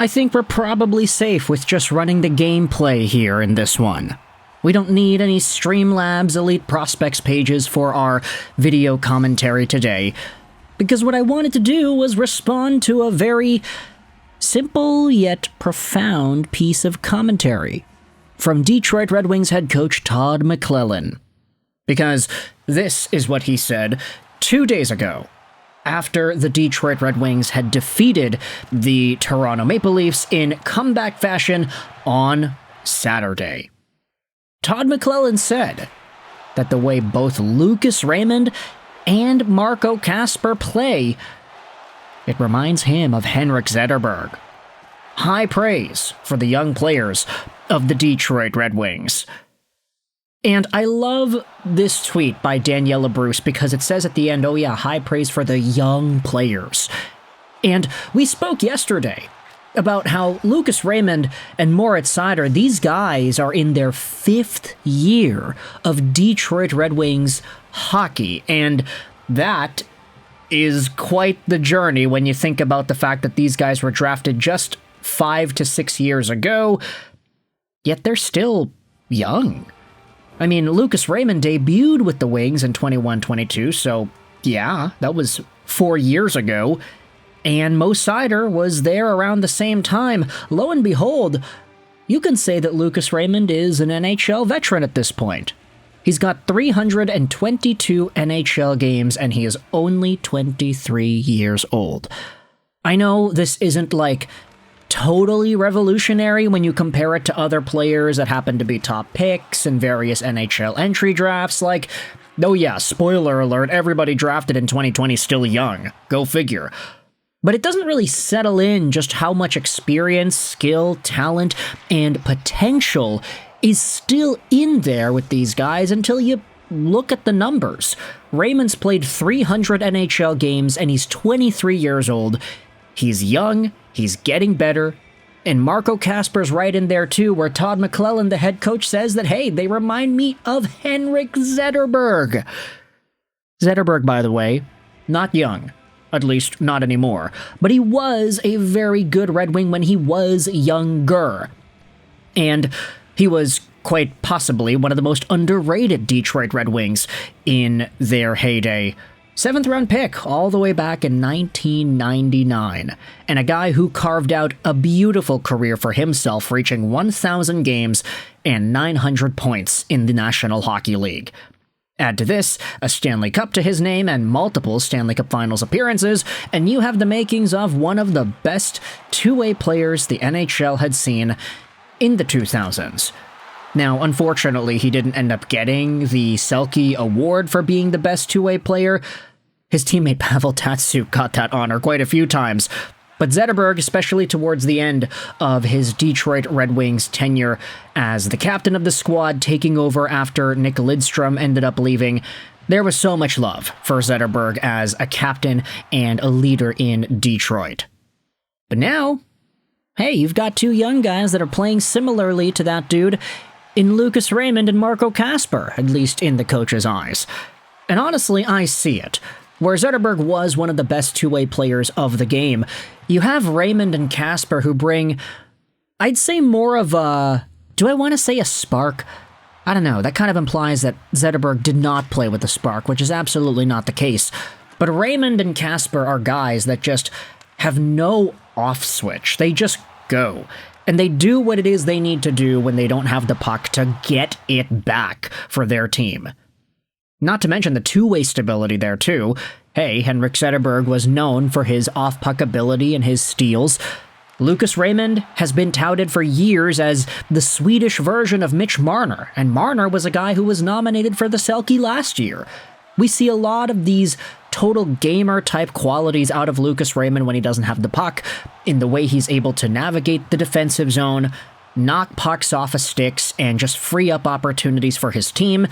I think we're probably safe with just running the gameplay here in this one. We don't need any Streamlabs Elite Prospects pages for our video commentary today, because what I wanted to do was respond to a very simple yet profound piece of commentary from Detroit Red Wings head coach Todd McLellan. Because this is what he said 2 days ago, after the Detroit Red Wings had defeated the Toronto Maple Leafs in comeback fashion on Saturday. Todd McLellan said that the way both Lucas Raymond and Marco Kasper play, it reminds him of Henrik Zetterberg. High praise for the young players of the Detroit Red Wings. And I love this tweet by Daniela Bruce because it says at the end, oh yeah, high praise for the young players. And we spoke yesterday about how Lucas Raymond and Moritz Seider, these guys are in their 5th year of Detroit Red Wings hockey. And that is quite the journey when you think about the fact that these guys were drafted just 5 to 6 years ago, yet they're still young. I mean, Lucas Raymond debuted with the Wings in 21-22, so yeah, that was 4 years ago. And Mo Seider was there around the same time. Lo and behold, you can say that Lucas Raymond is an NHL veteran at this point. He's got 322 NHL games, and he is only 23 years old. I know this isn't like totally revolutionary when you compare it to other players that happen to be top picks in various NHL entry drafts, like, oh yeah, spoiler alert, everybody drafted in 2020 still young. Go figure. But it doesn't really settle in just how much experience, skill, talent, and potential is still in there with these guys until you look at the numbers. Raymond's played 300 NHL games and he's 23 years old. He's young, he's getting better, and Marco Kasper's right in there too, where Todd McLellan, the head coach, says that, hey, they remind me of Henrik Zetterberg. Zetterberg, by the way, not young. At least, not anymore. But he was a very good Red Wing when he was younger. And he was quite possibly one of the most underrated Detroit Red Wings in their heyday. 7th round pick all the way back in 1999. And a guy who carved out a beautiful career for himself, reaching 1,000 games and 900 points in the National Hockey League. Add to this a Stanley Cup to his name and multiple Stanley Cup Finals appearances, and you have the makings of one of the best two-way players the NHL had seen in the 2000s. Now, unfortunately, he didn't end up getting the Selke Award for being the best two-way player. His teammate Pavel Datsyuk got that honor quite a few times. But Zetterberg, especially towards the end of his Detroit Red Wings tenure as the captain of the squad, taking over after Nick Lidstrom ended up leaving, there was so much love for Zetterberg as a captain and a leader in Detroit. But now, hey, you've got two young guys that are playing similarly to that dude in Lucas Raymond and Marco Kasper, at least in the coach's eyes. And honestly, I see it. Where Zetterberg was one of the best two-way players of the game, you have Raymond and Kasper who bring, I'd say more of a, do I want to say a spark? I don't know, that kind of implies that Zetterberg did not play with a spark, which is absolutely not the case. But Raymond and Kasper are guys that just have no off switch. They just go. And they do what it is they need to do when they don't have the puck to get it back for their team. Not to mention the two-way stability there, too. Hey, Henrik Zetterberg was known for his off-puck ability and his steals. Lucas Raymond has been touted for years as the Swedish version of Mitch Marner, and Marner was a guy who was nominated for the Selke last year. We see a lot of these total gamer-type qualities out of Lucas Raymond when he doesn't have the puck, in the way he's able to navigate the defensive zone, knock pucks off of sticks, and just free up opportunities for his team.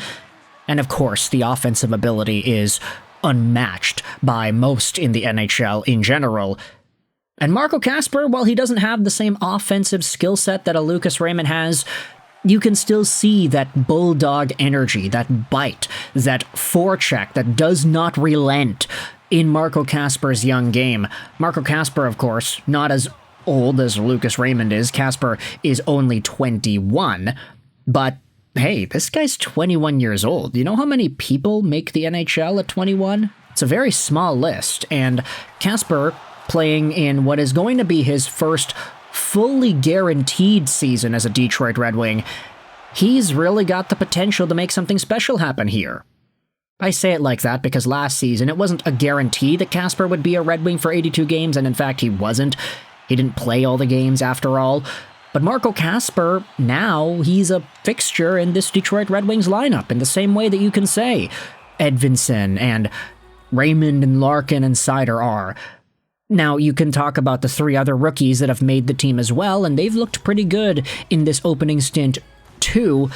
And of course, the offensive ability is unmatched by most in the NHL in general. And Marco Kasper, while he doesn't have the same offensive skill set that a Lucas Raymond has, you can still see that bulldog energy, that bite, that forecheck that does not relent in Marco Kasper's young game. Marco Kasper, of course, not as old as Lucas Raymond is. Kasper is only 21, but hey, this guy's 21 years old. You know how many people make the NHL at 21? It's a very small list, and Kasper, playing in what is going to be his first fully guaranteed season as a Detroit Red Wing, he's really got the potential to make something special happen here. I say it like that because last season it wasn't a guarantee that Kasper would be a Red Wing for 82 games, and in fact he wasn't. He didn't play all the games after all. But Marco Kasper, now he's a fixture in this Detroit Red Wings lineup in the same way that you can say Edvinsson and Raymond and Larkin and Seider are. Now, you can talk about the 3 other rookies that have made the team as well, and they've looked pretty good in this opening stint too.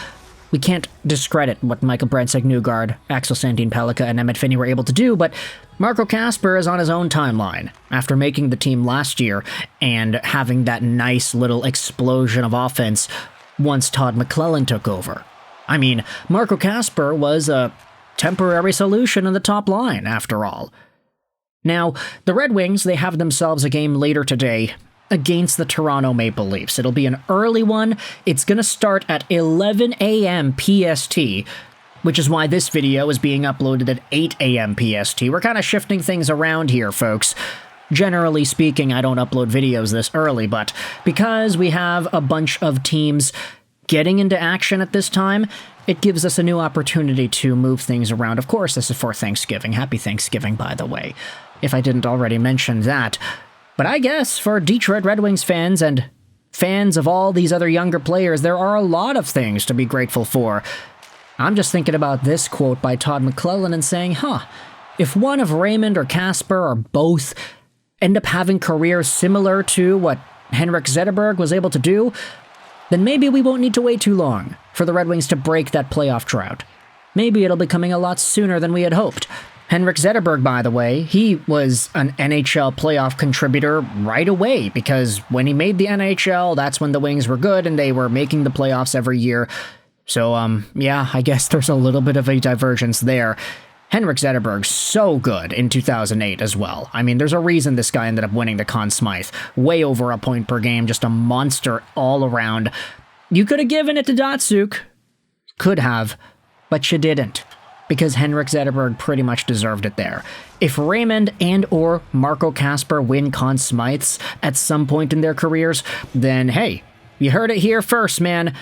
We can't discredit what Michael Brandstad-Newgard, Axel Sandin-Pellikka, and Emmett Finney were able to do, but Marco Kasper is on his own timeline after making the team last year and having that nice little explosion of offense once Todd McLellan took over. I mean, Marco Kasper was a temporary solution in the top line, after all. Now, the Red Wings, they have themselves a game later today against the Toronto Maple Leafs. It'll be an early one. It's going to start at 11 a.m. PST, which is why this video is being uploaded at 8 a.m. PST. We're kind of shifting things around here, folks. Generally speaking, I don't upload videos this early, but because we have a bunch of teams getting into action at this time, it gives us a new opportunity to move things around. Of course, this is for Thanksgiving. Happy Thanksgiving, by the way, if I didn't already mention that. But I guess for Detroit Red Wings fans and fans of all these other younger players, there are a lot of things to be grateful for. I'm just thinking about this quote by Todd McLellan and saying, if one of Raymond or Kasper or both end up having careers similar to what Henrik Zetterberg was able to do, then maybe we won't need to wait too long for the Red Wings to break that playoff drought. Maybe it'll be coming a lot sooner than we had hoped. Henrik Zetterberg, by the way, he was an NHL playoff contributor right away, because when he made the NHL, that's when the Wings were good and they were making the playoffs every year. So, yeah, I guess there's a little bit of a divergence there. Henrik Zetterberg's so good in 2008 as well. I mean, there's a reason this guy ended up winning the Conn Smythe. Way over a point per game, just a monster all around. You could have given it to Datsyuk. Could have, but you didn't, because Henrik Zetterberg pretty much deserved it there. If Raymond and or Marco Kasper win Conn Smythes at some point in their careers, then hey, you heard it here first, man.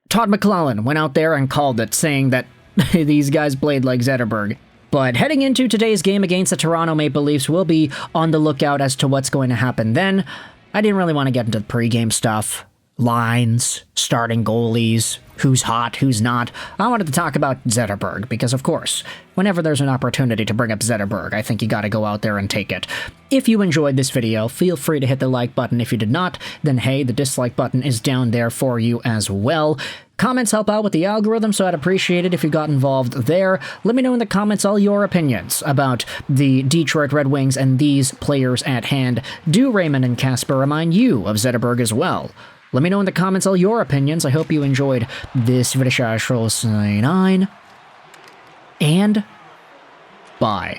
Todd McLellan went out there and called it, saying that these guys played like Zetterberg. But heading into today's game against the Toronto Maple Leafs, we'll be on the lookout as to what's going to happen then. I didn't really want to get into the pregame stuff. Lines, starting goalies, who's hot, who's not. I wanted to talk about Zetterberg, because of course, whenever there's an opportunity to bring up Zetterberg, I think you gotta go out there and take it. If you enjoyed this video, feel free to hit the like button. If you did not, then hey, the dislike button is down there for you as well. Comments help out with the algorithm, so I'd appreciate it if you got involved there. Let me know in the comments all your opinions about the Detroit Red Wings and these players at hand. Do Raymond and Kasper remind you of Zetterberg as well? Let me know in the comments all your opinions. I hope you enjoyed this video. 9 and bye.